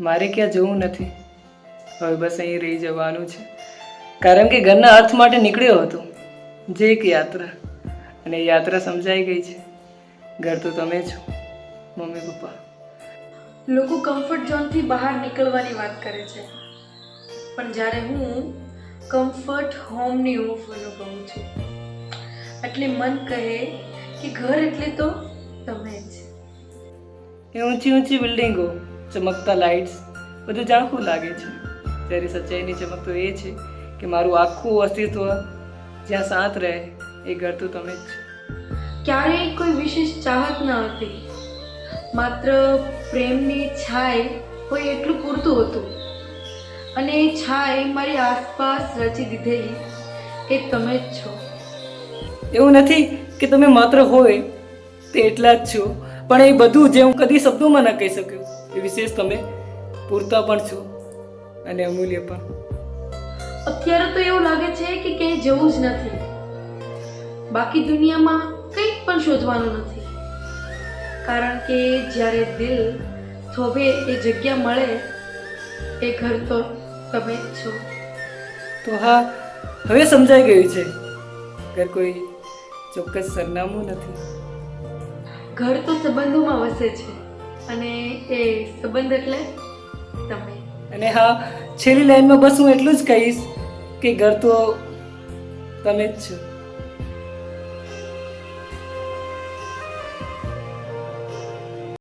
મારે ક્યાં જવું નથી. હવે બસ અહીં રહી જવાનું છે, કારણ કે ઘરના અર્થ માટે નીકળ્યો હતો. જે એક યાત્રા, અને યાત્રા સમજાઈ ગઈ છે. ઘર તો તમે છો, મમ્મી પપ્પા. લોકો કમ્ફર્ટ ઝોનથી બહાર નીકળવાની વાત કરે છે, પણ જ્યારે હું કમ્ફર્ટ હોમની ઊંઘ અનુભવું છું, એટલે મન કહે કે ઘર એટલે તો તમે જ. એ ઊંચી ઊંચી બિલ્ડિંગો, ચમકતા લાઇટ્સ, બધું ઝાંખું લાગે છે. ત્યારે સચ્ચાઈની ચમક તો એ છે કે મારું આખું અસ્તિત્વ જ્યાં શાંત રહે, એ ઘર તો તમે જ છો. ક્યારેય કોઈ વિશેષ ચાહત ન હતી, માત્ર પ્રેમની છાય હોય એટલું પૂરતું હતું. અને એ છાય મારી આસપાસ રચી દીધેલી એ તમે જ છો. એવું નથી કે તમે માત્ર હોય તે એટલા જ છો, પણ એ બધું જે હું કદી શબ્દોમાં ન કહી શક્યો, એ વિશેષ તમે પૂરતા પણ છો, અને અમૂલ્ય પણ. અત્યારે તો એવું લાગે છે કે ક્યાંય જવું જ નથી, બાકી દુનિયામાં કંઈ પણ શોધવાનું નથી, કારણ કે જ્યારે દિલ થોભે એ જગ્યા મળે, એ ઘર તો તમે જ છો. તો હા, હવે સમજાઈ ગયું છે, ઘર કોઈ ચોક્કસ સરનામું નથી. ઘર તો સંબંધોમાં વસે છે, અને એ સંબંધ એટલે તમે. અને હા, છેલ્લી લાઈનમાં બસ હું એટલું જ કહીશ કે ઘર તો તમે જ છો.